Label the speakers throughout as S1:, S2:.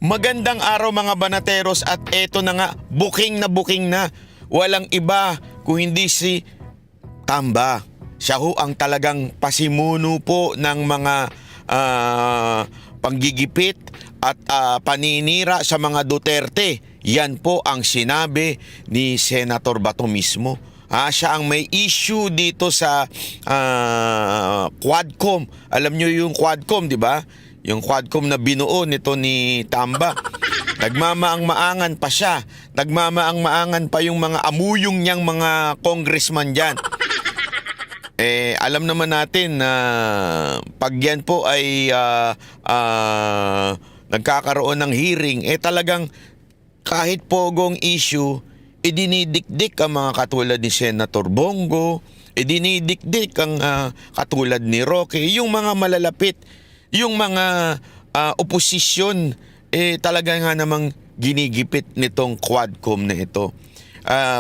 S1: Magandang araw mga banateros at eto na nga, booking na. Walang iba kung hindi si Tamba. Siya ho ang talagang pasimuno po ng mga panggigipit at paninira sa mga Duterte. Yan po ang sinabi ni Senator Bato mismo. Siya ang may issue dito sa Quadcom. Alam nyo yung Quadcom, di ba? Yung Quadcom na binuo nito ni Tamba. Nagmamaang-maangan pa siya. Nagmamaang-maangan pa yung mga amuyong niyang mga congressman dyan. Alam naman natin na pag yan po ay nagkakaroon ng hearing, talagang kahit pogong issue, dinidikdik ang mga katulad ni Senator Bongo, dinidikdik ang katulad ni Roque, yung mga malalapit, yung mga oposisyon, talaga nga namang ginigipit nitong Quadcom na ito.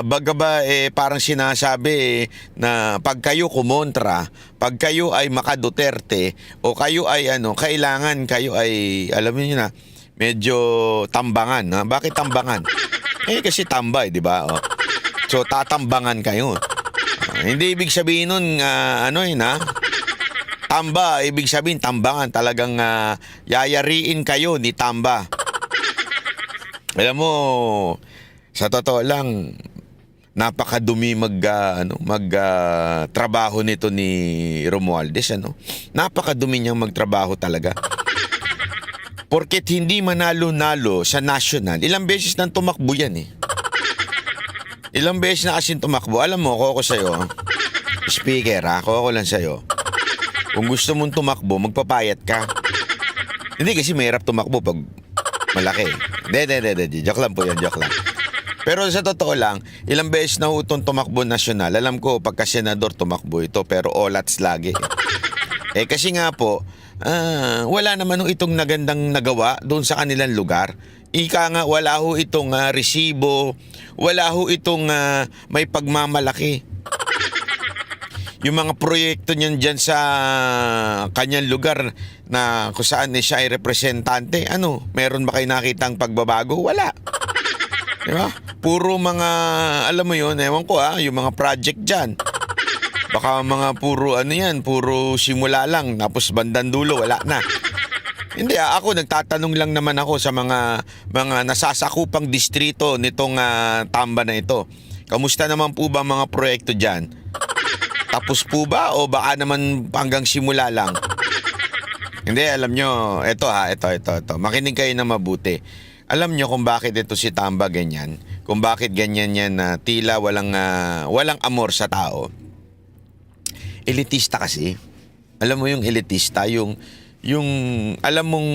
S1: Baga ba parang sinasabi na pag kayo kumontra, pag kayo ay maka-Duterte o kayo ay kailangan kayo ay alam niyo na medyo tambangan. Bakit tambangan? Kasi tambay, di ba? So tatambangan kayo. Hindi ibig sabihin nun Tamba, ibig sabihin tambangan, talagang yayariin kayo ni Tamba. Alam mo, sa totoo lang, napakadumi trabaho nito ni Romualdez, Napakadumi niyang magtrabaho talaga. Porket hindi manalo-nalo sa national, ilang beses nang tumakbo yan Ilang beses na kasing tumakbo. Alam mo, ako sa'yo, speaker ako lang sa'yo. Kung gusto mong tumakbo, magpapayat ka. Hindi kasi mahirap tumakbo pag malaki. Hindi. Joke lang po yan, joke lang. Pero sa totoo lang, ilang beses na utong tumakbo nasyonal. Alam ko, pagka senador tumakbo ito, pero olats lagi. Kasi nga po, wala naman itong nagandang nagawa doon sa kanilang lugar. Ika nga, wala ho itong resibo, wala ho itong may pagmamalaki. Yung mga proyekto niyan dyan sa kanyang lugar na kung saan siya ay representante, meron ba kayo nakitang pagbabago? Wala. Diba? Puro mga, alam mo yun, ewan ko yung mga project dyan. Baka mga puro puro simula lang, tapos bandang dulo, wala na. Hindi ako nagtatanong lang naman ako sa mga nasasakupang distrito nitong Tamba na ito. Kamusta naman po ba mga proyekto dyan? Tapos po ba o baka naman hanggang simula lang? Hindi, alam nyo, ito. Makinig kayo na mabuti. Alam nyo kung bakit ito si Tamba ganyan? Kung bakit ganyan yan na tila walang amor sa tao? Elitista kasi. Alam mo yung elitista, yung alam mong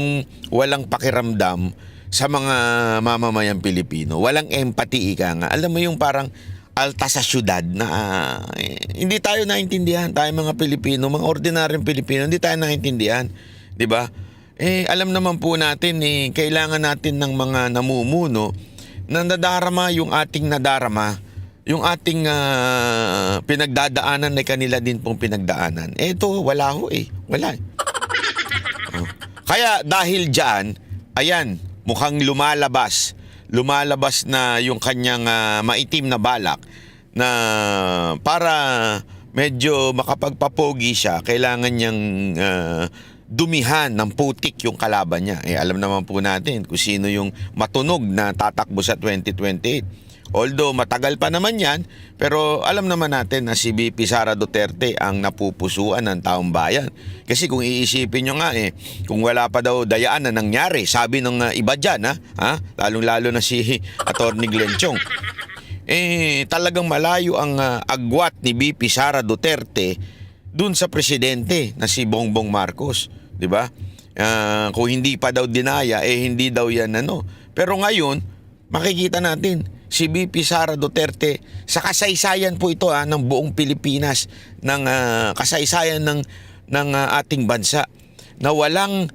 S1: walang pakiramdam sa mga mamamayang Pilipino. Walang empathy ika nga. Alam mo yung parang alta sa syudad na hindi tayo naintindihan, tayo mga Pilipino, mga ordinaryong Pilipino, hindi tayo naintindihan, 'di ba? Alam naman po natin kailangan natin ng mga namumuno na nadarama yung ating nadarama, yung ating pinagdadaanan ay kanila din pong pinagdaanan. Ito wala ho wala. Kaya dahil diyan, ayan, mukhang lumalabas na yung kanyang maitim na balak na para medyo makapagpapogi siya, kailangan niyang dumihan ng putik yung kalaban niya. Alam naman po natin kung sino yung matunog na tatakbo sa 2028. Although matagal pa naman yan, pero alam naman natin na si VP Sara Duterte ang napupusuan ng taong bayan. Kasi kung iisipin nyo nga kung wala pa daw dayaan na nangyari, sabi ng iba dyan, lalong-lalo na si Atty. Glenn Chong, talagang malayo ang agwat ni VP Sara Duterte dun sa presidente na si Bongbong Marcos, di ba? Kung hindi pa daw dinaya, hindi daw yan Pero ngayon, makikita natin, si VP Sara Duterte, sa kasaysayan po ito ng buong Pilipinas, ng kasaysayan ng ating bansa, na walang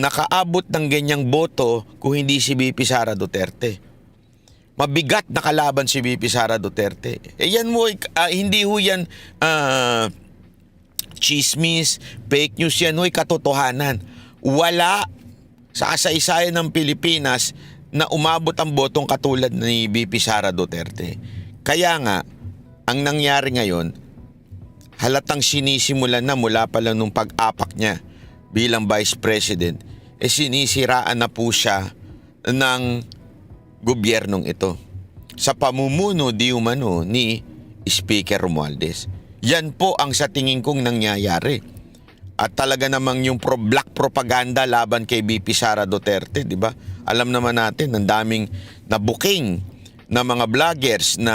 S1: nakaabot ng ganyang boto kung hindi si VP Sara Duterte. Mabigat na kalaban si VP Sara Duterte. Yan mo, hindi ho yan chismis, fake news, yan ho'y katotohanan. Wala sa kasaysayan ng Pilipinas na umabot ang botong katulad ni VP Sara Duterte. Kaya nga, ang nangyari ngayon, halatang sinisimulan na mula pa lang nung pag-apak niya bilang Vice President, sinisiraan na po siya ng gobyernong ito sa pamumuno di umano ni Speaker Romualdez. Yan po ang sa tingin kong nangyayari. At talaga namang yung black propaganda laban kay VP Sara Duterte, di ba? Alam naman natin, ang daming nabuking na mga vloggers na,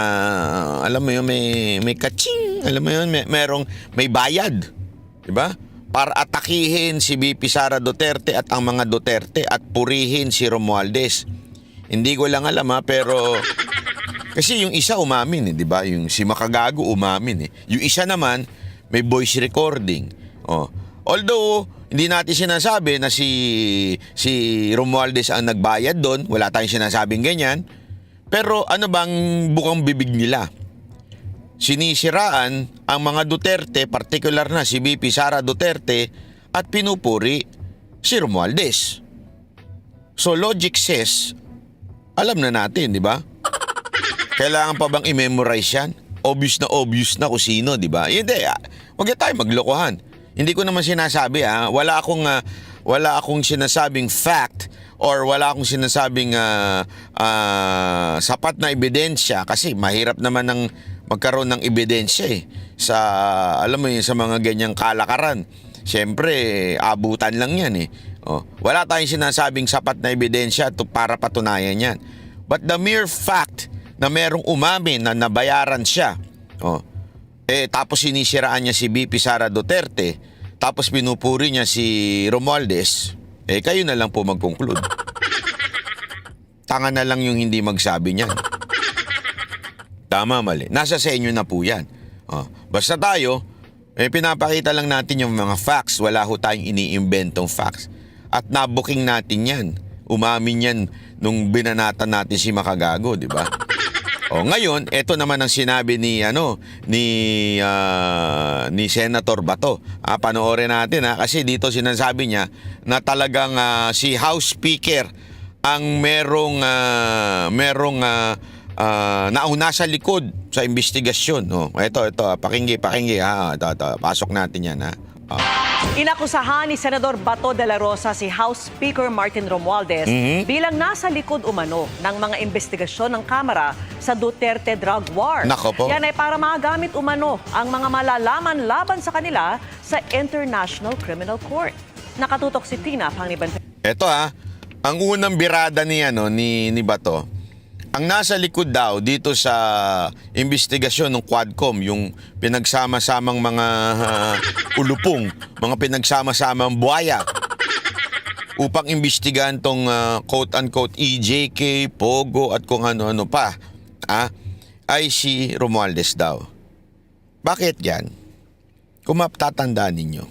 S1: alam mo yun, may kaching, alam mo yun, may bayad, di ba? Para atakihin si VP Sara Duterte at ang mga Duterte at purihin si Romualdez. Hindi ko lang alam pero kasi yung isa umamin, di ba? Yung si Makagago umamin. Yung isa naman may voice recording. Although hindi natin sinasabi na si Romualdez ang nagbayad doon, wala tayong sinasabing ganyan. Pero ano bang bukang bibig nila? Sinisiraan ang mga Duterte, particular na si VP Sara Duterte, at pinupuri si Romualdez. So logic says, alam na natin, di ba? Kailangan pa bang i-memorize yan? Obvious na kung sino, di ba? Hindi, huwag na tayo maglokohan. Hindi ko naman sinasabi, wala akong sinasabing fact or wala akong sinasabing sapat na ebidensya kasi mahirap naman ng magkaroon ng ebidensya sa, alam mo yun, sa mga ganyang kalakaran. Siyempre, abutan lang yan wala tayong sinasabing sapat na ebidensya para patunayan yan. But the mere fact na merong umamin na nabayaran siya, tapos sinisiraan niya si VP Sara Duterte, tapos pinupuri niya si Romualdez, kayo na lang po mag-conclude. Tanga na lang yung hindi magsabi niyan. Tama, mali. Nasa sa inyo na po yan. Basta tayo, pinapakita lang natin yung mga facts. Wala ho tayong iniimbentong facts. At nabuking natin yan. Umamin yan nung binanatan natin si Makagago, di ba? Ngayon, ito naman ang sinabi ni Senator Bato. Panoorin natin kasi dito sinasabi niya na talagang si House Speaker ang merong nauna sa likod sa investigasyon. Ito, pakinggi. Ito, pasok natin yan
S2: Inakusahan ni Senador Bato de la Rosa si House Speaker Martin Romualdez bilang nasa likod umano ng mga investigasyon ng Kamara sa Duterte drug war.
S1: Nako po.
S2: Yan ay para magamit umano ang mga malalaman laban sa kanila sa International Criminal Court. Nakatutok si Tina Panganiban.
S1: Ito ang unang birada ni Bato. Ang nasa likod daw dito sa investigasyon ng Quadcom, yung pinagsama-samang mga ulupong, mga pinagsama-samang buhaya upang imbestigahan tong quote-unquote EJK, Pogo at kung ano-ano pa, ay si Romualdez daw. Bakit yan? Kung matatandaan ninyo,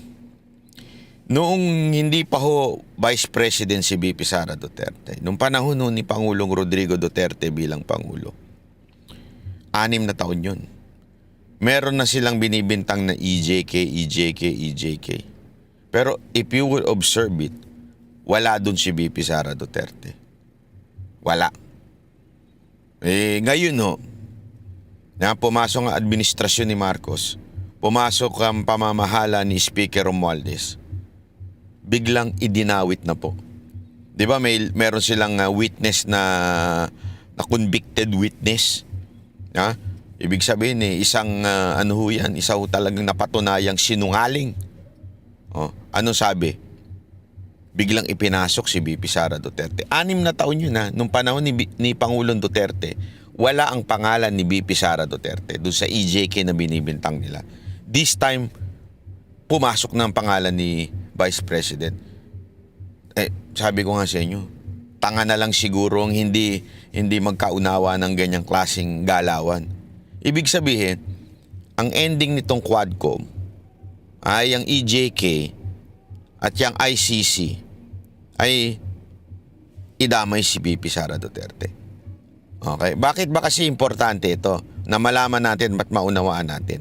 S1: noong hindi pa ho Vice President si VP Sara Duterte, nung panahon ni Pangulong Rodrigo Duterte bilang Pangulo, 6 na taon yun. Meron na silang binibintang na EJK. Pero if you would observe it, wala dun si VP Sara Duterte. Wala. Ngayon na pumasok ang administrasyon ni Marcos, pumasok ang pamamahala ni Speaker Romualdez, biglang idinawit na po. 'Di ba meron silang witness na convicted witness. Ibig sabihin isang isa ho talagang napatunayang sinungaling. Anong sabi? Biglang ipinasok si VP Sara Duterte. 6 na taon yun nung panahon ni Pangulong Duterte, wala ang pangalan ni VP Sara Duterte doon sa EJK na binibintang nila. This time, pumasok na ang pangalan ni Vice President. Sabi ko nga sa inyo, tanga na lang siguro ang hindi magkaunawa ng ganyang klaseng galawan. Ibig sabihin, ang ending nitong Quadcom ay ang EJK at yung ICC ay idamay si VP Sara Duterte. Okay? Bakit ba kasi importante ito na malaman natin at maunawaan natin?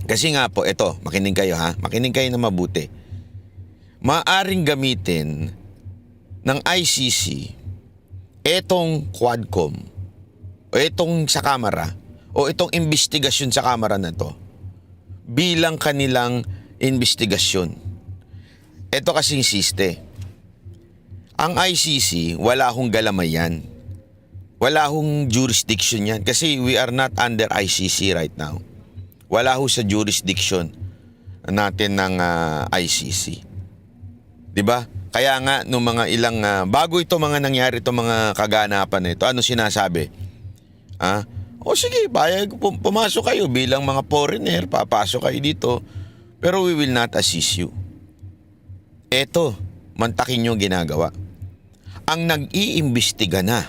S1: Kasi nga po, ito, makinig kayo Makinig kayo na mabuti. Maaring gamitin ng ICC etong Quadcom o etong sa Kamara o itong investigasyon sa Kamara na to bilang kanilang investigasyon. Ito kasing siste. Ang ICC, wala hong galamay yan. Wala hong jurisdiction yan kasi we are not under ICC right now. Wala ho sa jurisdiction natin ng ICC. 'Di ba? Kaya nga nung mga ilang bago ito mga nangyari itong mga kaganapan na ito, ano sinasabi? O sige, bayag pumasok kayo bilang mga foreigner, papasok kayo dito, pero we will not assist you. Eto, mantakin nyo ginagawa. Ang nag-iimbestiga na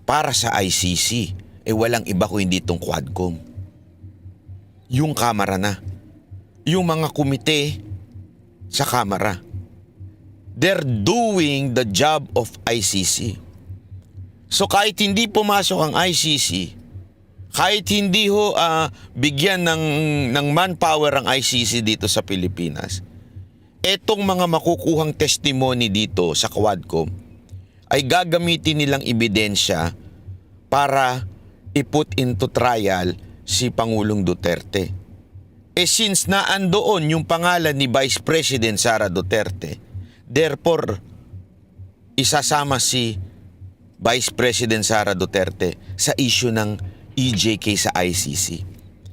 S1: para sa ICC, walang iba kundi itong Quadcom. Yung Kamara na. Yung mga komite sa Kamara. They're doing the job of ICC. So kahit hindi pumasok ang ICC, kahit hindi ho bigyan ng manpower ang ICC dito sa Pilipinas, etong mga makukuhang testimony dito sa Quadcom ay gagamitin nilang ebidensya para i-put into trial si Pangulong Duterte. Since naandoon yung pangalan ni Vice President Sara Duterte, therefore, isasama si Vice President Sara Duterte sa issue ng EJK sa ICC.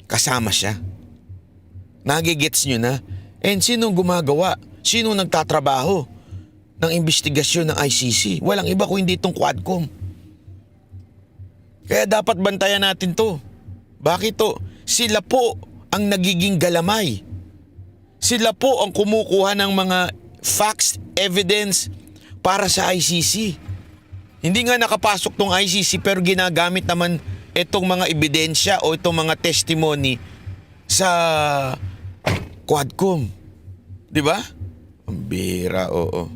S1: Kasama siya. Nagigets nyo na? And sinong gumagawa? Sinong nagtatrabaho ng investigasyon ng ICC? Walang iba kundi itong Quadcom. Kaya dapat bantayan natin to. Bakit to? Sila po ang nagiging galamay. Sila po ang kumukuha ng mga facts, evidence para sa ICC. Hindi nga nakapasok tong ICC pero ginagamit naman itong mga ebidensya o itong mga testimony sa Quadcom. Di ba? Ang bira, oo.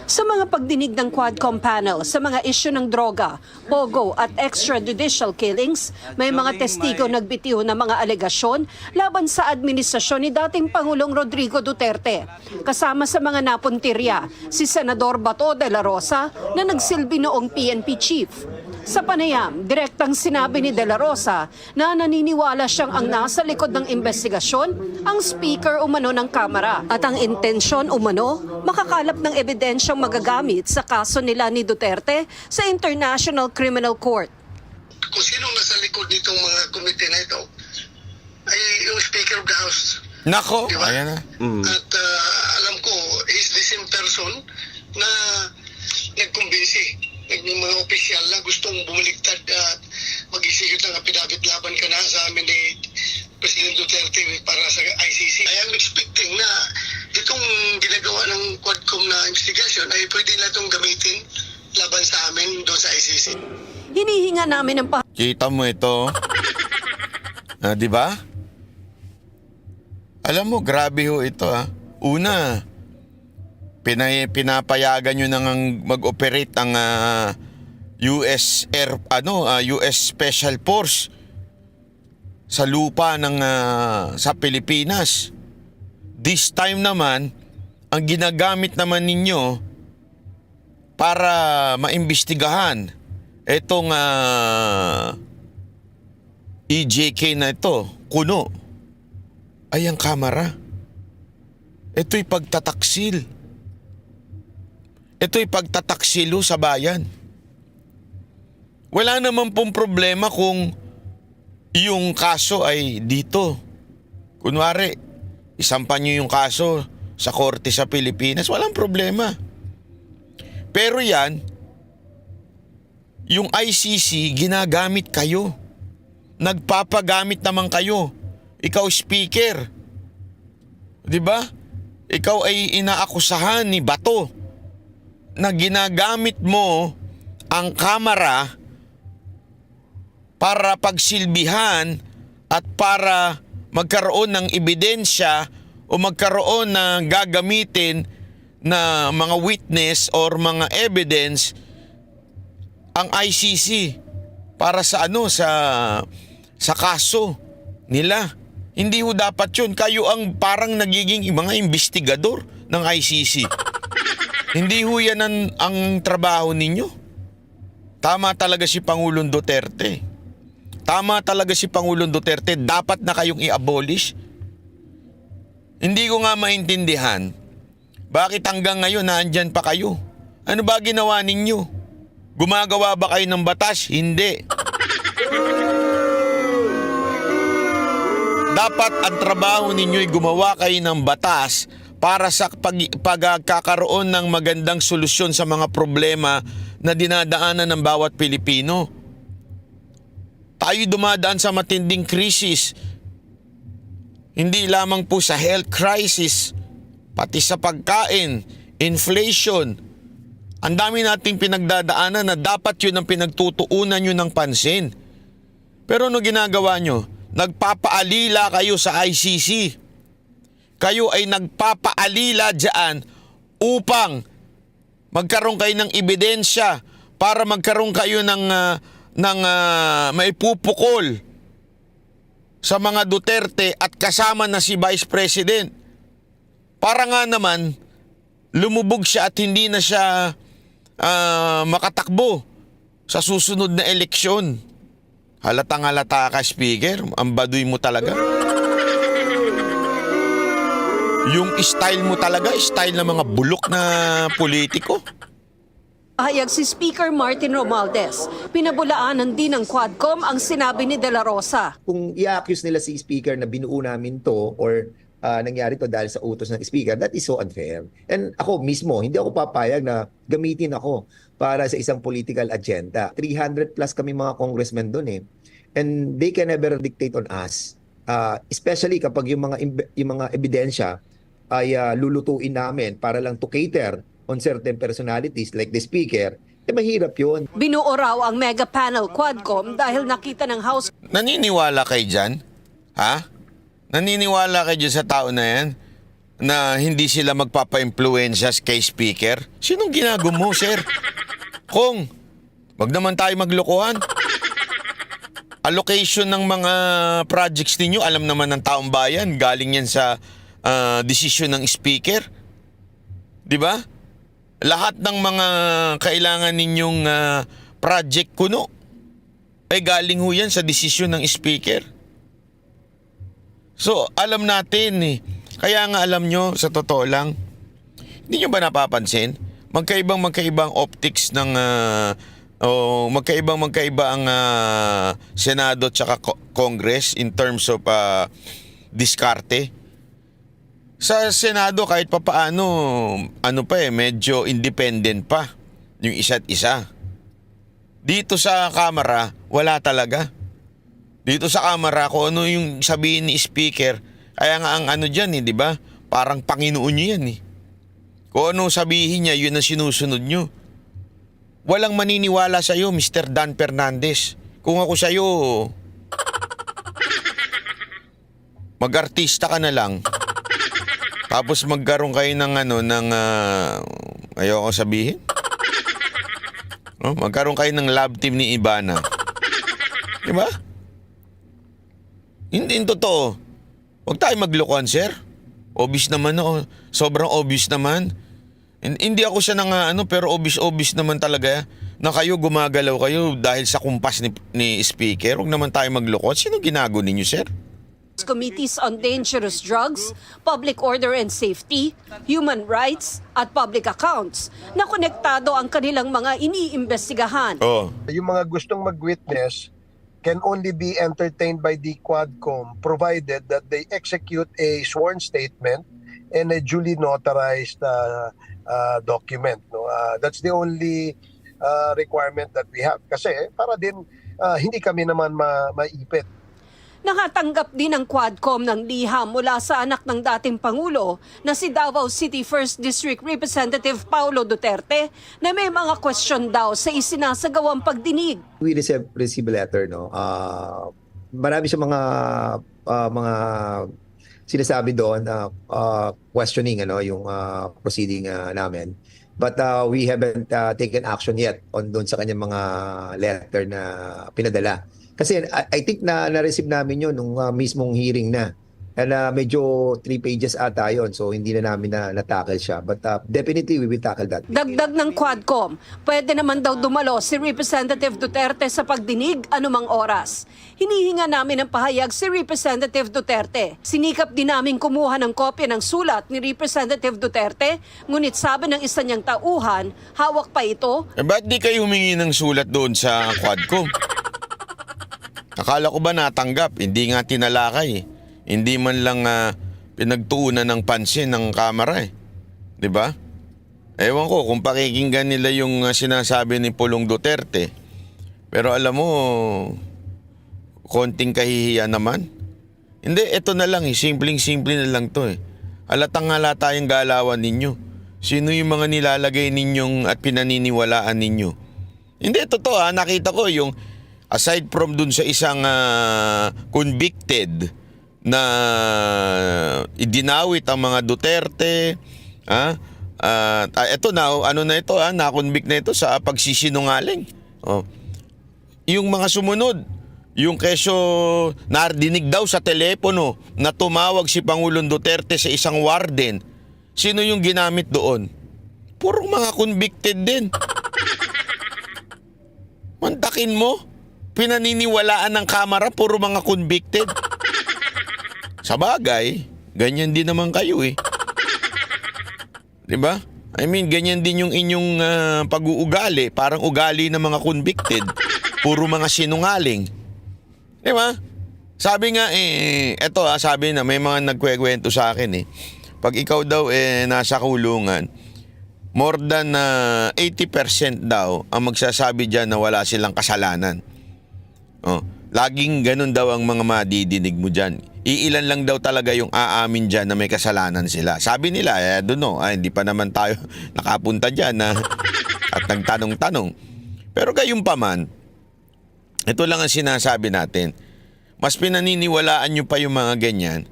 S3: Sa mga pagdinig ng Quadcom panel sa mga isyu ng droga, pogo at extrajudicial killings, may mga testigo nagbitiw ng mga alegasyon laban sa administrasyon ni dating Pangulong Rodrigo Duterte. Kasama sa mga napuntirya, si Senador Bato de la Rosa na nagsilbi noong PNP chief. Sa panayam, direktang sinabi ni De La Rosa na naniniwala siyang ang nasa likod ng investigasyon ang speaker umano ng Kamara at ang intensyon umano makakalap ng ebidensyang magagamit sa kaso nila ni Duterte sa International Criminal Court.
S4: Kung sinong nasa likod nitong mga komite na ito ay yung Speaker of the House.
S1: Nako,
S4: diba?
S1: ayan na.
S4: At alam ko, he's the same person na nagkumbinsi ng mga opisyal na gustong bumaligtad at mag-isigit ng affidavit laban ka na sa amin ni President Duterte para sa ICC. I am expecting na itong ginagawa ng Quadcom na investigation ay pwede na itong gamitin laban sa amin doon sa ICC.
S3: Hinihinga namin ng
S1: Kita mo ito? Di ba? Alam mo, grabe ho ito Una, pinapayagan nyo nang mag-operate ang US Special Force sa lupa ng sa Pilipinas. This time naman, ang ginagamit naman ninyo para maimbestigahan itong EJK na ito, kuno, ay ang Kamara. Ito'y pagtataksil. Ito'y pagtataksilo sa bayan. Wala naman pong problema kung yung kaso ay dito. Kunwari, isampan nyo yung kaso sa korte sa Pilipinas, walang problema. Pero yan, yung ICC, ginagamit kayo. Nagpapagamit naman kayo. Ikaw speaker. Di ba? Ikaw ay inaakusahan ni Bato na ginagamit mo ang Kamara para pagsilbihan at para magkaroon ng ebidensya o magkaroon ng gagamitin na mga witness or mga evidence ang ICC para sa sa kaso nila. Hindi ho dapat yun. Kayo ang parang nagiging mga investigador ng ICC. Hindi ho yan ang trabaho ninyo. Tama talaga si Pangulong Duterte. Tama talaga si Pangulong Duterte. Dapat na kayong i-abolish. Hindi ko nga maintindihan bakit hanggang ngayon naandyan pa kayo. Ano ba ginawa ninyo? Gumagawa ba kayo ng batas? Hindi. Dapat ang trabaho ninyo ay gumawa kayo ng batas para sa pagkakaroon ng magandang solusyon sa mga problema na dinadaanan ng bawat Pilipino. Tayo dumadaan sa matinding krisis. Hindi lamang po sa health crisis, pati sa pagkain, inflation. Ang dami nating pinagdadaanan na dapat yun ang pinagtutuunan nyo ng pansin. Pero ano ginagawa nyo? Nagpapaalila kayo sa ICC. Kayo ay nagpapaalila dyan upang magkaroon kayo ng ebidensya para magkaroon kayo ng maipupukol sa mga Duterte at kasama na si Vice President. Para nga naman lumubog siya at hindi na siya makatakbo sa susunod na eleksyon. Halatang halata ka, Speaker. Ang baduy mo talaga. Yung style mo talaga, style ng mga bulok na politiko.
S3: Hayag si Speaker Martin Romualdez. Pinabulaanan din ng Quadcom ang sinabi ni De La Rosa.
S5: Kung i-accuse nila si Speaker na binuo namin to or nangyari to dahil sa utos ng Speaker, that is so unfair. And ako mismo, hindi ako papayag na gamitin ako para sa isang political agenda. 300 plus kami mga congressmen doon eh. And they can never dictate on us. Especially kapag yung mga ebidensya ay lulutuin namin para lang to cater on certain personalities like the Speaker, mahirap yun.
S3: Binuo raw ang mega panel Quadcom dahil nakita ng House
S1: Naniniwala kayo dyan? Ha? Naniniwala kayo dyan sa tao na yan? Na hindi sila magpapa-influensya kay Speaker? Sinong ginagawa mo, sir? Kung, wag naman tayo maglokohan. Allocation ng mga projects ninyo, alam naman ng taong bayan, galing yan sa desisyon ng Speaker. Di ba? Lahat ng mga kailangan ninyong project kuno ay galing ho yan sa desisyon ng Speaker. So, alam natin eh. Kaya nga alam nyo, sa totoo lang, hindi nyo ba napapansin? Magkaibang optics ng magkaiba ang Senado at saka Congress in terms of diskarte. Sa Senado kahit papaano, medyo independent pa yung isa't isa. Dito sa Kamara, wala talaga. Dito sa Kamara, kung ano yung sabihin ni Speaker, kaya nga ang dyan di ba? Parang Panginoon nyo yan eh. Kung ano sabihin niya, yun ang sinusunod nyo. Walang maniniwala sa'yo, Mr. Dan Fernandez. Kung ako sa'yo, mag-artista ka na lang. Tapos magkaroon kayo ng ayoko sabihin. Magkaroon kayo ng love team ni Ibana. Di ba? Hindi totoo. Huwag tayo maglokohan, sir. Obvious naman sobrang obvious naman. Hindi ako siya pero obvious naman talaga na kayo gumagalaw kayo dahil sa kumpas ni Speaker. Huwag naman tayo maglokohan. Sino ginago ninyo, sir?
S3: Committees on Dangerous Drugs, Public Order and Safety, Human Rights at Public Accounts na konektado ang kanilang mga iniimbestigahan.
S1: Oh.
S6: Yung mga gustong mag-witness can only be entertained by the Quadcom provided that they execute a sworn statement and a duly notarized document. No? That's the only requirement that we have. Kasi para din hindi kami naman maipit.
S3: Nakatanggap din ang Quadcom ng liham mula sa anak ng dating Pangulo na si Davao City 1st District Representative Paulo Duterte na may mga question daw sa isinasagawang pagdinig.
S5: We receive a letter, no? Marami siyang mga sinasabi doon questioning yung proceeding namin. But we haven't taken action yet on doon sa kanyang mga letter na pinadala. Kasi I think na na-receive namin yun nung mismong hearing na And medyo 3 pages ata yun. So hindi na namin na-tackle siya. But definitely we will tackle that.
S3: Dagdag ng Quadcom, pwede naman daw dumalo si Representative Duterte sa pagdinig anumang oras. Hinihinga namin ng pahayag si Representative Duterte. Sinikap din namin kumuha ng kopya ng sulat ni Representative Duterte, ngunit sabi ng isa niyang tauhan, hawak pa ito.
S1: Ba't di kayo humingi ng sulat doon sa Quadcom? Akala ko ba natanggap? Hindi nga tinalakay eh. Hindi man lang pinagtuunan ng pansin ng kamera eh. 'Di ba? Ewan ko kung pakikinggan nila yung sinasabi ni Pulong Duterte. Pero alam mo, konting kahihiyan naman. Hindi, ito na lang eh. Simpleng-simple na lang to eh. Halatang halata yung galawan ninyo. Sino yung mga nilalagay ninyong at pinaniniwalaan ninyo? Hindi, totoo nakita ko yung aside from dun sa isang convicted na idinawit ang mga Duterte, ito na, na-convict na ito sa pagsisinungaling. Yung mga sumunod, yung keso narinig daw sa telepono na tumawag si Pangulong Duterte sa isang warden, sino yung ginamit doon? Puro mga convicted din. Mantakin mo, pinaniniwalaan ng kamera, puro mga convicted. Sa bagay, ganyan din naman kayo eh. 'Di ba? I mean, ganyan din yung inyong pag-uugali, parang ugali ng mga convicted, puro mga sinungaling. 'Di ba? Sabi nga sabi na may mga nagkuwento sa akin pag ikaw daw nasa kulungan, more than 80% daw ang magsasabi diyan na wala silang kasalanan. Laging ganun daw ang mga madidinig mo diyan. Iilan lang daw talaga yung aamin dyan na may kasalanan sila. Sabi nila, hindi pa naman tayo nakapunta dyan at nagtanong-tanong. Pero gayon pa man, ito lang ang sinasabi natin. Mas pinaniniwalaan nyo pa yung mga ganyan.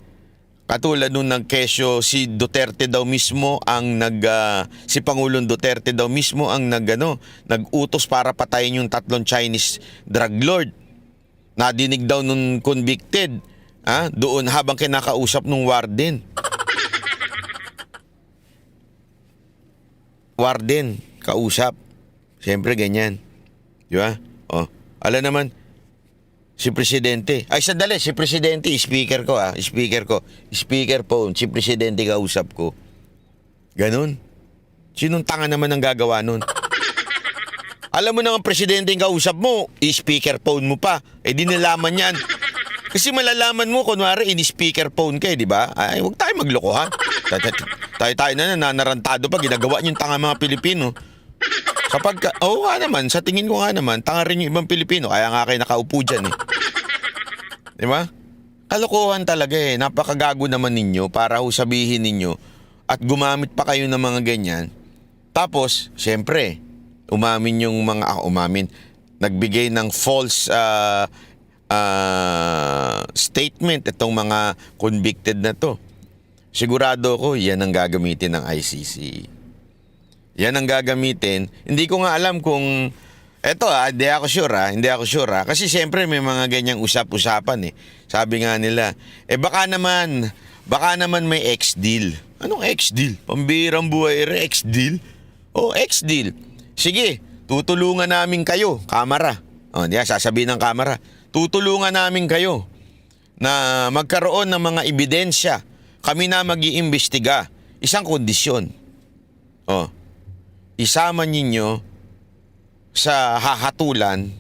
S1: Katulad nung nagkesyo, si Duterte daw mismo ang si Pangulong Duterte daw mismo ang nag-utos para patayin yung 3 Chinese drug lord. Nadinig daw nung convicted. Doon habang kinakausap nung warden. Warden, kausap. Siyempre ganyan. Di ba? Alam naman, si Presidente. Ay, sandali, si Presidente, speaker ko. Speaker phone, si Presidente kausap ko. Ganun. Sinong tanga naman ang gagawa nun? Alam mo na ang Presidente yung kausap mo, speaker phone mo pa. Di nalaman yan. Kasi malalaman mo, kunwari, in-speaker phone ka di ba? Ay, huwag tayo maglokohan. Tayo na nanarantado pa, ginagawa niyong tanga mga Pilipino. Nga naman, sa tingin ko nga naman, tanga rin yung ibang Pilipino, kaya nga kayo nakaupo dyan Di ba? Kalokohan talaga napakagago naman ninyo para sabihin ninyo at gumamit pa kayo ng mga ganyan. Tapos, siyempre, nagbigay ng false statement itong mga convicted na to. Sigurado ko yan ang gagamitin ng ICC. Yan ang gagamitin. Hindi ko nga alam kung hindi ako sure kasi siyempre may mga ganyang usap-usapan Sabi nga nila, baka naman may ex-deal. Anong ex-deal? Pambirang buhay ex-deal? Ex-deal. Sige, tutulungan namin kayo, kamera. Sasabihin ng kamera, tutulungan namin kayo na magkaroon ng mga ebidensya. Kami na mag-iimbestiga. Isang kondisyon. Isama ninyo sa hahatulan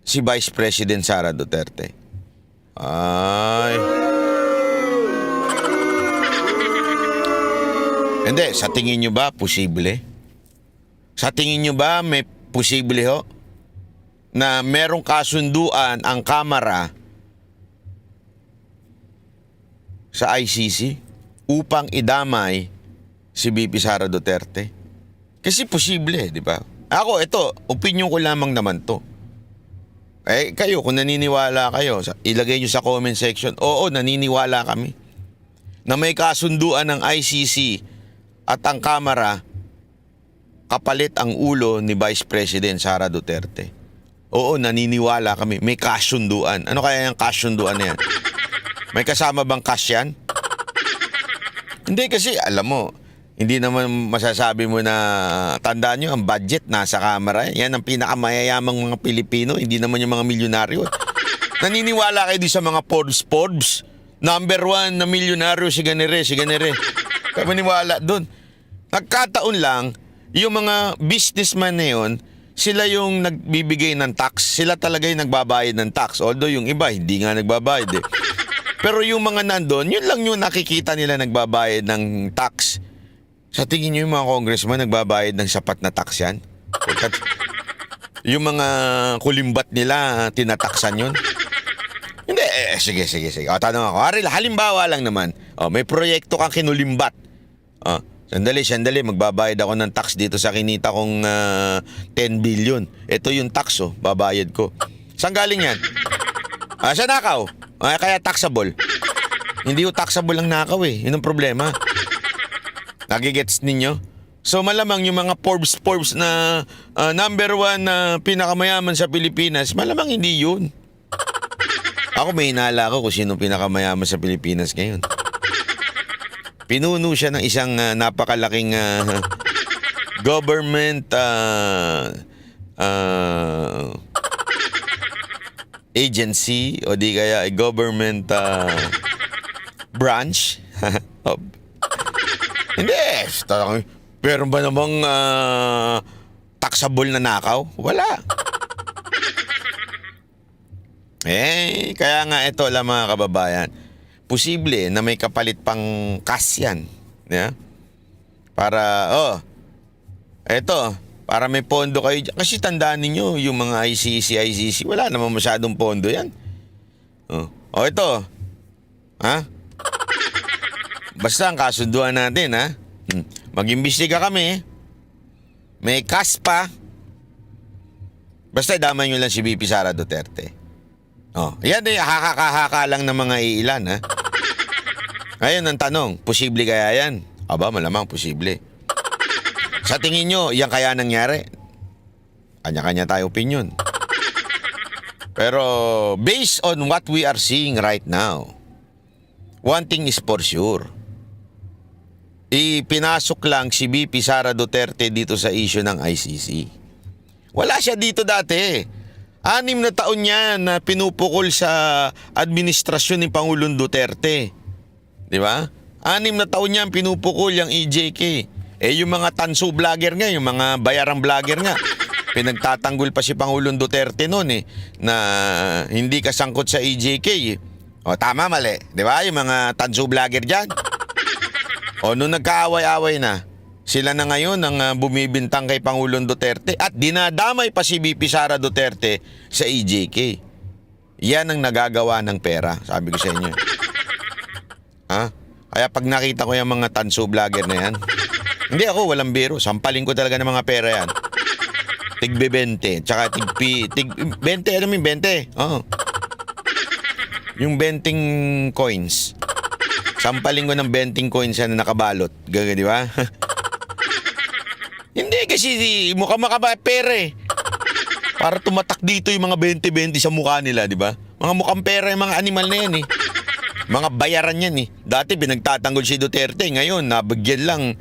S1: si Vice President Sara Duterte. Hindi, sa tingin nyo ba posible? Sa tingin nyo ba may posible na merong kasunduan ang Kamara sa ICC upang idamay si VP Sara Duterte? Kasi posible, di ba? Ako, opinion ko lamang naman to. Kayo, kung naniniwala kayo, ilagay nyo sa comment section, oo, naniniwala kami na may kasunduan ng ICC at ang Kamara kapalit ang ulo ni Vice President Sara Duterte. Oo, naniniwala kami. May kasunduan. Ano kaya yung kasunduan na yan? May kasama bang cash yan? Hindi kasi, alam mo, hindi naman masasabi mo na, tandaan nyo, ang budget nasa kamera. Yan ang pinakamayayamang mga Pilipino, hindi naman yung mga milyonaryo. Naniniwala kayo di sa mga Forbes? Number 1 na milyonaryo, si ganire. Kaya maniwala dun. Nagkataon lang, yung mga businessman na yun, sila yung nagbibigay ng tax. Sila talaga yung nagbabayad ng tax. Although yung iba, hindi nga nagbabayad eh. Pero yung mga nandun, yun lang yung nakikita nila nagbabayad ng tax. Sa tingin nyo yung mga congressman nagbabayad ng sapat na tax yan? Yung mga kulimbat nila, tinataksan yun? Hindi, sige. O, tanong ako. Halimbawa lang naman, may proyekto kang kinulimbat. Sandali, magbabayad ako ng tax dito sa kinita kong 10 billion. Ito yung tax, babayad ko. Saan galing yan? Sa nakaw. Kaya taxable. Hindi yung taxable ang nakaw eh. Yun ang problema. Nagigets ninyo? So malamang yung mga Forbes na number 1 na pinakamayaman sa Pilipinas, malamang hindi yun. Ako may hinala ko kung sino pinakamayaman sa Pilipinas ngayon. Pinuno siya ng isang napakalaking government agency o di kaya government branch. Hindi. Pero ba namang taxable na nakaw? Wala. Kaya nga ito lang mga kababayan. Posible na may kapalit pang cash yan. Yeah? Para, para may pondo kayo. Kasi tandaan ninyo, yung mga ICC, wala naman masyadong pondo yan. Ito. Basta ang kasunduan natin, mag-imbestiga kami. May cash pa. Basta damay nyo lang si VP Sara Duterte. Yan haka lang ng mga iilan, Ngayon ang tanong, posible kaya yan? Aba, malamang posible. Sa tingin nyo, yan kaya nangyari? Kanya-kanya tayo opinion. Pero based on what we are seeing right now, one thing is for sure. Ipinasok lang si VP Sara Duterte dito sa issue ng ICC. Wala siya dito dati. 6 na taon niya na pinupukol sa administrasyon ni Pangulong Duterte. Di ba? 6 na taon niya pinupukol yung EJK. Yung mga tanso vlogger nga, yung mga bayarang vlogger nga, pinagtatanggol pa si Pangulong Duterte noon na hindi kasangkot sa EJK. Tama, mali. Di ba? Yung mga tanso vlogger dyan. Nung nagkaaway-away na, sila na ngayon ang bumibintang kay Pangulong Duterte at dinadamay pa si VP Sara Duterte sa EJK. Yan ang nagagawa ng pera, sabi ko sa inyo. Kaya pag nakita ko yung mga tanso vlogger na yan, hindi ako, walang biro. Sampalin ko talaga ng mga pera yan. Tigbe 20, tsaka tig 20, alam mo yung 20? Yung 20 coins. Sampalin ko ng 20 coins yan na nakabalot. Gaga, di ba? Hindi kasi mukhang makapera Para tumatak dito yung mga 20-20 sa mukha nila, di ba? Mga mukhang pera yung mga animal na yan Mga bayaran yan Dati pinagtatanggol si Duterte, ngayon nabigyan lang.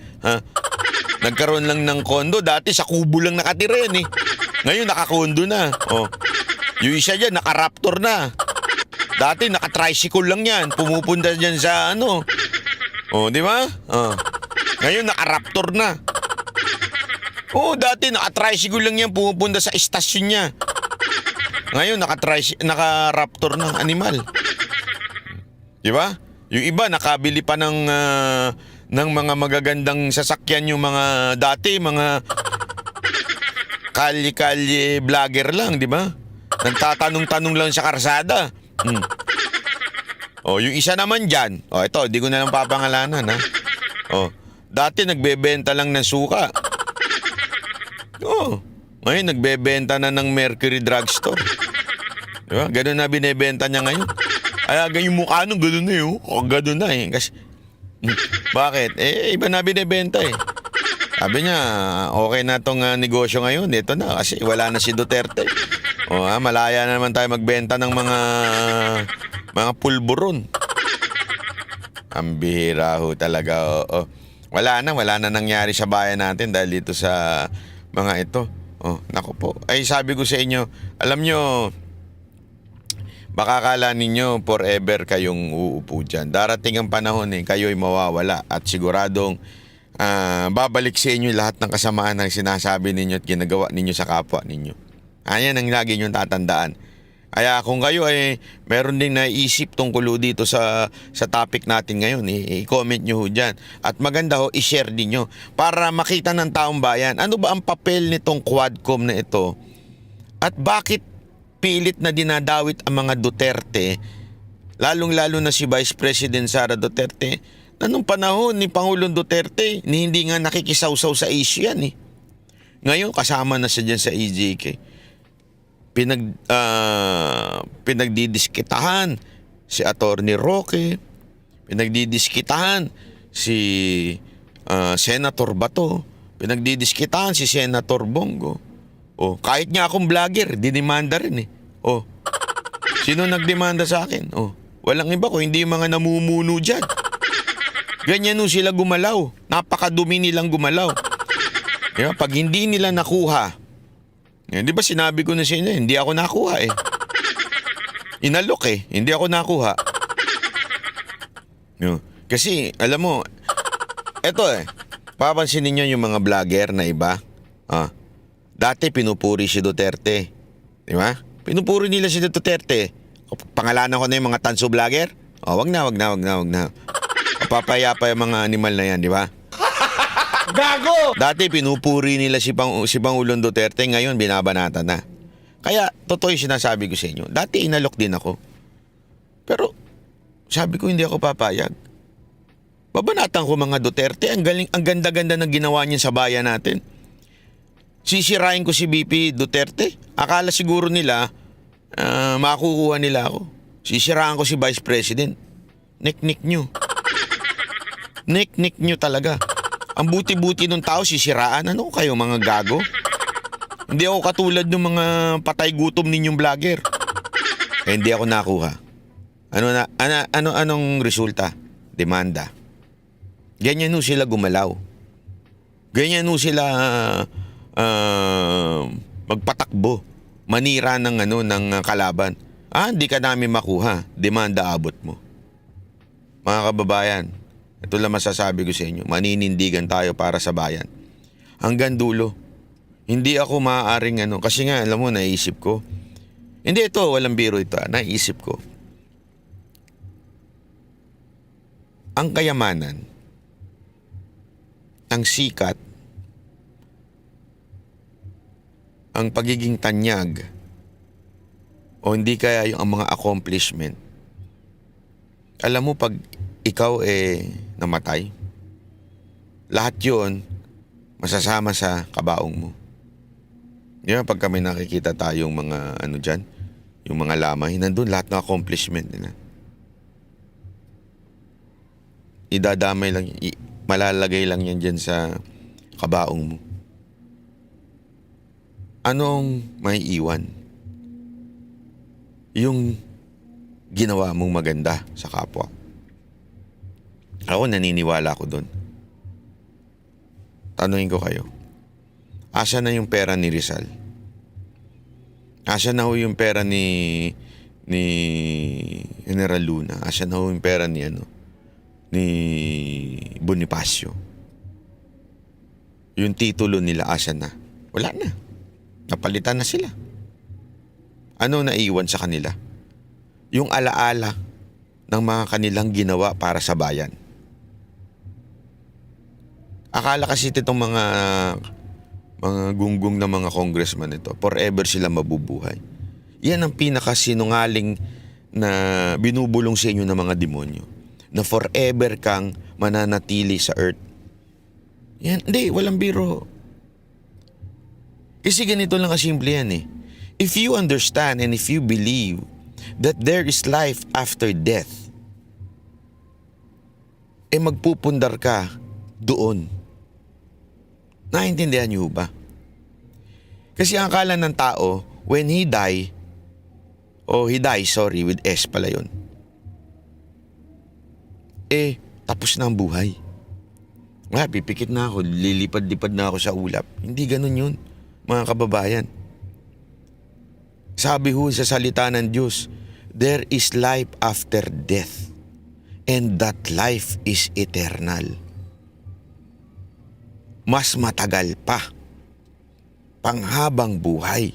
S1: Nagkaroon lang ng kondo, dati sa kubo lang nakatira yan Ngayon nakakondo na. Yung isa dyan, naka-raptor na. Dati naka-tricycle lang yan, pumupunta dyan sa di ba? Ngayon naka-raptor na. Dati naka-tricycle lang yan, pumupunta sa istasyon niya. Ngayon naka-raptor na, animal. Di ba? Yung iba nakabili pa ng mga magagandang sasakyan, yung mga dati mga kalye-kalye vlogger lang, di ba? Nagtatanong-tanong lang sa karsada. Yung isa naman dyan, ito, di ko na lang papangalanan dati nagbebenta lang ng suka. Ngayon nagbebenta na ng Mercury Drugstore. Diba? Ganun na binebenta niya ngayon. Kaya yung mukha nung ganun na ganun na Kasi, bakit? Iba na binebenta Sabi niya, okay na tong negosyo ngayon. Ito na, kasi wala na si Duterte. Malaya na naman tayo magbenta ng mga pulburon. Ang bihira ho talaga, oo. Wala na nangyari sa bayan natin dahil dito sa mga ito. Oh, nako po. Ay sabi ko sa inyo, alam nyo, baka akala ninyo forever kayong uupo dyan. Darating ang panahon kayo'y mawawala at siguradong babalik sa inyo lahat ng kasamaan ng sinasabi ninyo at ginagawa ninyo sa kapwa ninyo. Ayan ang lagi nyo tatandaan. Kaya kung kayo ay meron ding naisip tungkol dito sa topic natin ngayon, i-comment nyo ho dyan. At maganda ho, i-share din nyo para makita ng taong bayan. Ano ba ang papel nitong Quadcom na ito? At bakit pilit na dinadawit ang mga Duterte, lalong-lalo na si Vice President Sara Duterte, na nung panahon ni Pangulong Duterte, hindi nga nakikisawsaw sa issue yan Ngayon, kasama na siya dyan sa EJK. Pinagdidiskitahan si Attorney Roque, pinagdidiskitahan si Senator Bato, pinagdidiskitahan si Senator Bongo. Oh, kahit nga akong vlogger, dinimanda rin Oh, sino nagdemanda sa akin? Oh, walang iba ko, hindi yung mga namumuno dyan. Ganyan sila gumalaw. Napakadumi nilang gumalaw. Diba? Pag hindi nila nakuha, di ba sinabi ko na sa inyo, hindi ako nakuha Inalok hindi ako nakuha. Kasi, alam mo, eto papansin ninyo yung mga vlogger na iba. Dati pinupuri si Duterte. Di ba? Pinupuri nila si Duterte. Pangalanan ko na yung mga tanso vlogger. Wag na. Papayapa yung mga animal na yan, di ba? Gago! Dati pinupuri nila si Pangulong Duterte, ngayon binabanata na. Kaya, totoo yung sinasabi ko sa inyo. Dati inalok din ako. Pero, sabi ko hindi ako papayag. Babanatan ko mga Duterte, ang ganda-ganda ng ginawa niya sa bayan natin. Sisirain ko si BP Duterte. Akala siguro nila, makukuha nila ako. Sisiraan ko si Vice President. Nik-nik nyo. Nik-nik nyo talaga. Ang buti-buti ng tao, sisiraan. Ano kayo, mga gago? Hindi ako katulad ng mga patay gutom ninyong vlogger. Hindi ako nakuha. Anong resulta? Demanda. Ganyan sila gumalaw. Ganyan sila magpatakbo. Manira ng kalaban. Hindi ka namin makuha. Demanda abot mo. Mga kababayan, ito lang masasabi ko sa inyo, maninindigan tayo para sa bayan. Hanggang dulo. Hindi ako maaaring kasi nga, alam mo, naisip ko. Hindi ito, walang biro ito. Naisip ko. Ang kayamanan, ang sikat, ang pagiging tanyag, o hindi kaya yung mga accomplishment. Alam mo, pag ikaw namatay, lahat yun masasama sa kabaong mo. Di ba, pag kami nakikita tayong mga dyan, yung mga lamay, nandun lahat ng accomplishment nila. Idadamay lang, malalagay lang yan dyan sa kabaong mo. Anong may iwan? Yung ginawa mong maganda sa kapwa. Ako naniniwala ko doon. Tanungin ko kayo. Asa na yung pera ni Rizal? Asa na ho yung pera ni General Luna? Asa na ho yung pera ni Bonifacio? Yung titulo nila, asa na? Wala na. Napalitan na sila. Ano naiwan sa kanila? Yung alaala ng mga kanilang ginawa para sa bayan. Akala kasi itong mga gunggong na mga congressman ito, forever sila mabubuhay. Yan ang pinakasinungaling na binubulong sa inyo ng mga demonyo. Na forever kang mananatili sa earth. Yan, hindi, walang biro. Kasi ganito lang kasimple yan If you understand and if you believe that there is life after death, magpupundar ka doon. Naintindihan niyo ba? Kasi ang akala ng tao, when he dies, with S pala yun. tapos na ang buhay. Pipikit na ako, lilipad-lipad na ako sa ulap. Hindi ganun yun, mga kababayan. Sabi ho sa salita ng Diyos, there is life after death, and that life is eternal. Mas matagal pa. Panghabang buhay.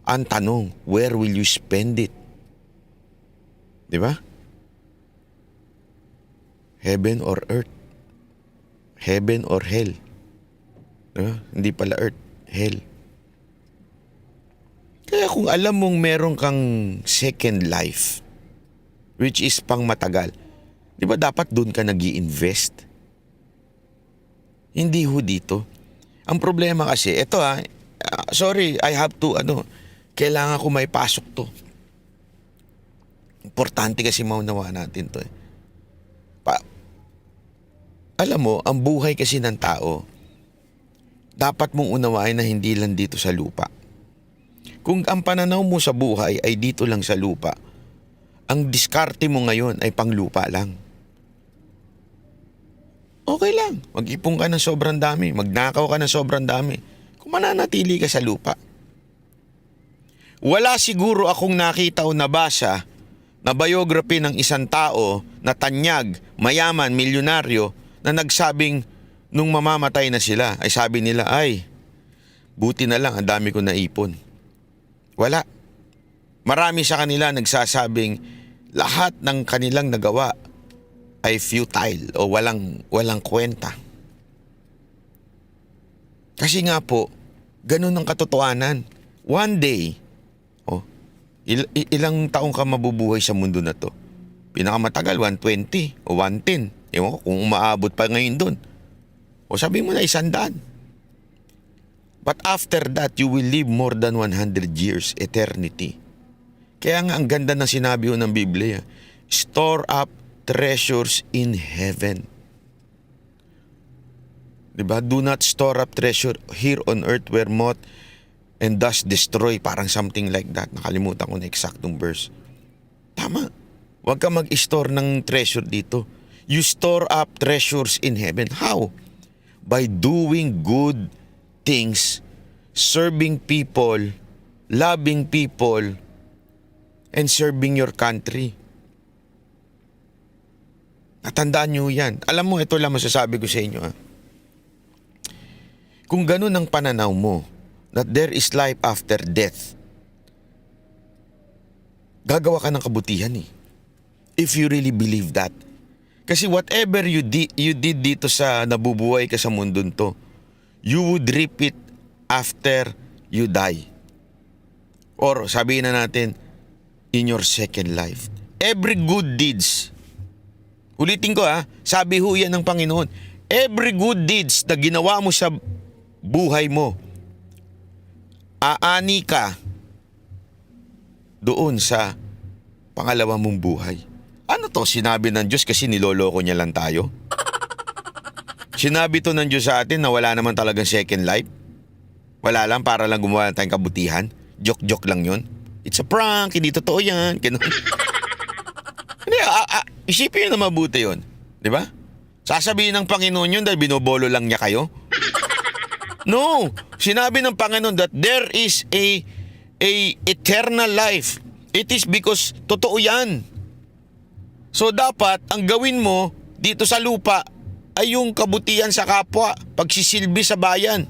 S1: Ang tanong, where will you spend it? Di ba? Heaven or earth? Heaven or hell? Diba? Hindi pala earth, hell. Kaya kung alam mong meron kang second life, which is pang matagal, di ba dapat doon ka nag-i-invest? Hindi ho dito. Ang problema kasi, eto sorry, I have to, kailangan ko may pasok to. Importante kasi maunawa natin to eh. Alam mo, ang buhay kasi ng tao, dapat mong unawain na hindi lang dito sa lupa. Kung ang pananaw mo sa buhay ay dito lang sa lupa, ang diskarte mo ngayon ay panglupa lang. Okay lang, mag-ipon ka ng sobrang dami, magnakaw ka ng sobrang dami, kung mananatili ka sa lupa. Wala siguro akong nakita o nabasa na biography ng isang tao na tanyag, mayaman, milyonaryo, na nagsabing nung mamamatay na sila, ay sabi nila, ay, buti na lang, ang dami ko naipon. Wala. Marami sa kanila nagsasabing lahat ng kanilang nagawa ay futile o walang kwenta. Kasi nga po, ganun ang katotohanan. One day, ilang taong ka mabubuhay sa mundo na to? Pinakamatagal, 120 o 110. Ewan ko kung umaabot pa ngayon doon. O sabi mo na 100. But after that, you will live more than 100 years, eternity. Kaya nga ang ganda ng sinabi ng Biblia, store up treasures in heaven. Diba? Do not store up treasure here on earth where moth and dust destroy. Parang something like that. Nakalimutan ko na eksaktong verse. Tama. Huwag ka mag-store ng treasure dito. You store up treasures in heaven. How? By doing good things, serving people, loving people, and serving your country. Natandaan nyo yan. Alam mo, ito lang masasabi ko sa inyo. Kung ganun ang pananaw mo, that there is life after death, gagawa ka ng kabutihan eh. If you really believe that. Kasi whatever you did dito sa nabubuhay ka sa mundong to, you would reap it after you die. Or sabihin na natin, in your second life. Every good deeds, ulitin ko sabi ho yan ng Panginoon, every good deeds na ginawa mo sa buhay mo, aani ka doon sa pangalawa mong buhay. Ano to? Sinabi ng Diyos kasi niloloko niya lang tayo? Sinabi to ng Diyos sa atin na wala naman talagang second life? Wala lang para lang gumawa tayong kabutihan? Joke-joke lang yun? It's a prank, hindi totoo yan. Hindi, isipin nyo na mabuti yun. Di ba? Sasabihin ng Panginoon yun dahil binobolo lang niya kayo? No! Sinabi ng Panginoon that there is a eternal life. It is because totoo yan. So dapat, ang gawin mo dito sa lupa ay yung kabutihan sa kapwa, pagsisilbi sa bayan.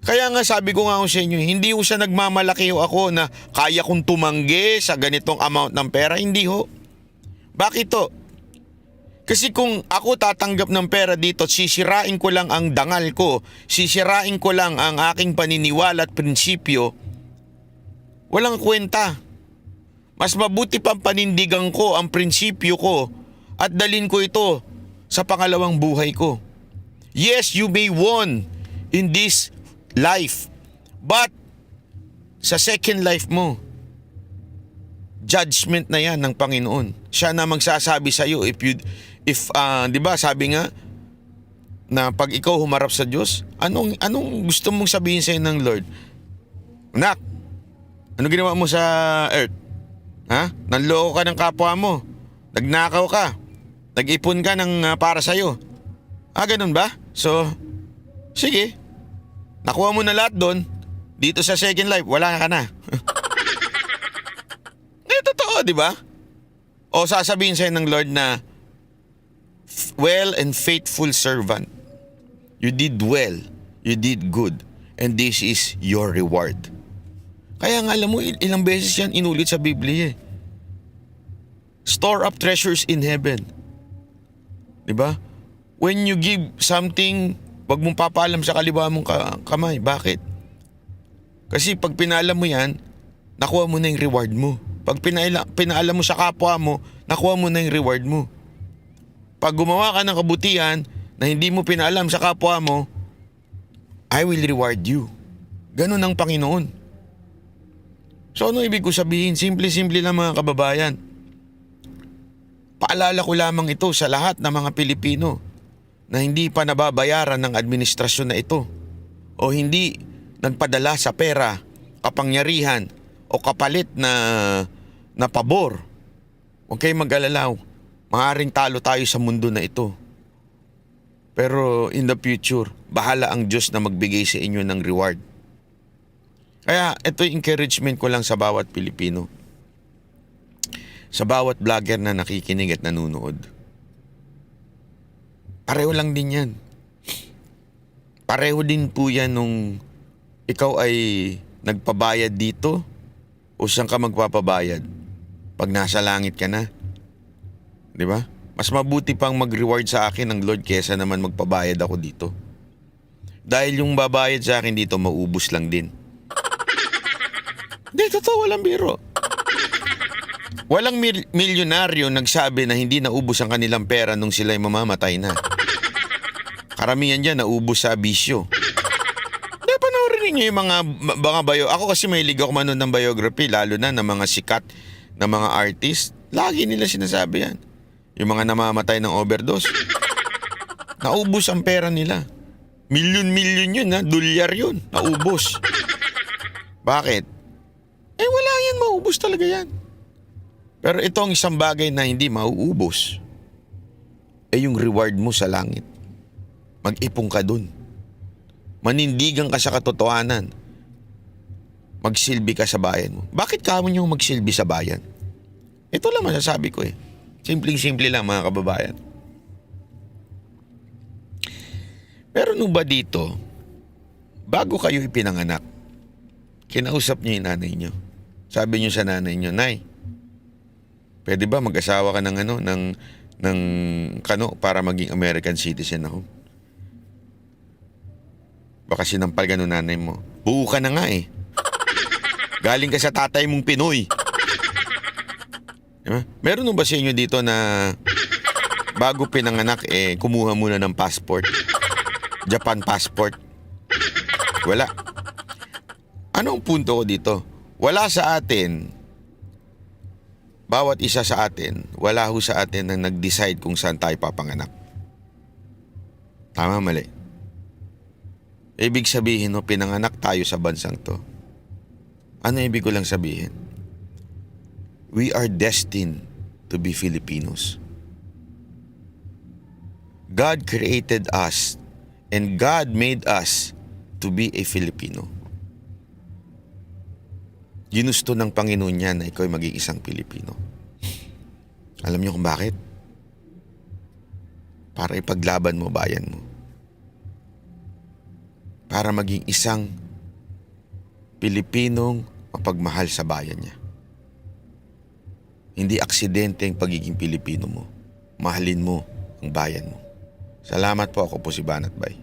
S1: Kaya nga sabi ko nga sa inyo, hindi ko siya nagmamalaki ako na kaya kong tumanggi sa ganitong amount ng pera. Hindi ho. Bakit to? Kasi kung ako tatanggap ng pera dito, sisirain ko lang ang dangal ko, sisirain ko lang ang aking paniniwala at prinsipyo, walang kwenta. Mas mabuti pang panindigan ko ang prinsipyo ko at dalin ko ito sa pangalawang buhay ko. Yes, you may won in this life, but sa second life mo, judgment na yan ng Panginoon. Siya na magsasabi sa iyo if 'di ba sabi nga na pag ikaw humarap sa Diyos, anong gusto mong sabihin sa ng Lord? Anak, ano ginawa mo sa earth? Ha? Nanloko ka ng kapwa mo. Nagnakaw ka. Nag-ipon ka ng para sa'yo. Ganun ba? So, sige. Nakuha mo na lahat doon. Dito sa Second Life, wala ka na. Totoo, di ba? O sasabihin sa'yo ng Lord na, well and faithful servant. You did well. You did good. And this is your reward. Kaya nga alam mo, ilang beses yan inulit sa Biblia eh. Store up treasures in heaven. Diba? When you give something, wag mong papalam sa kaliwa mong kamay. Bakit? Kasi pag pinalam mo yan, nakuha mo na yung reward mo. Pag pinaalam mo sa kapwa mo, nakuha mo na yung reward mo. Pag gumawa ka ng kabutihan na hindi mo pinaalam sa kapwa mo, I will reward you. Ganun ang Panginoon. So ano ibig ko sabihin? Simple-simple lang mga kababayan. Paalala ko lamang ito sa lahat ng mga Pilipino na hindi pa nababayaran ng administrasyon na ito o hindi nagpadala sa pera, kapangyarihan o kapalit na pabor. Huwag kayong mag-alala. Maaaring talo tayo sa mundo na ito. Pero in the future, bahala ang Diyos na magbigay sa inyo ng reward. Kaya ito yung encouragement ko lang sa bawat Pilipino. Sa bawat vlogger na nakikinig at nanonood. Pareho lang din yan. Pareho din po yan nung ikaw ay nagpabayad dito o saan ka magpapabayad pag nasa langit ka na. Di ba? Mas mabuti pang mag-reward sa akin ng Lord kesa naman magpabayad ako dito. Dahil yung babayad sa akin dito maubos lang din. Hindi, totoo, walang biro. Walang milyonaryo nagsabi na hindi naubos ang kanilang pera nung sila'y mamamatay na. Karamihan dyan naubos sa bisyo. Hindi, panoorin ninyo yung mga ako kasi mahilig ako manood ng biography, lalo na ng mga sikat na mga artist. Lagi nila sinasabi yan. Yung mga namamatay ng overdose. Naubos ang pera nila. Milyon-milyon yun, dolyar yun. Naubos. Bakit? Wala yan, maubos talaga yan. Pero ito ang isang bagay na hindi mauubos. Yung reward mo sa langit. Mag-ipon ka dun. Manindigan ka sa katotohanan. Magsilbi ka sa bayan mo. Bakit ka mo niyong magsilbi sa bayan? Ito lang masasabi ko eh. Simpleng-simple lang mga kababayan. Pero nung ba dito, bago kayo ipinanganak, kinausap niyo yung nanay niyo. Sabi niyo sa nanay niyo, Nay, pwede ba mag-asawa ka ng kano para maging American citizen ako? Baka sinampal ka ng nanay mo. Buo ka na nga eh. Galing ka sa tatay mong Pinoy. Diba? Meron nung ba sa inyo dito na bago pinanganak kumuha muna ng passport? Japan passport? Wala. Ano ang punto ko dito? Wala sa atin, bawat isa sa atin, wala ho sa atin na nag-decide kung saan tayo papanganak. Tama, mali. Ibig sabihin, pinanganak tayo sa bansang to. Ano ibig ko lang sabihin? We are destined to be Filipinos. God created us and God made us to be a Filipino. Ginusto ng Panginoon niya na ikaw ay maging isang Pilipino. Alam niyo kung bakit? Para ipaglaban mo bayan mo. Para maging isang Pilipinong mapagmahal sa bayan niya. Hindi aksidente ang pagiging Pilipino mo. Mahalin mo ang bayan mo. Salamat po, ako po si Banat Bay.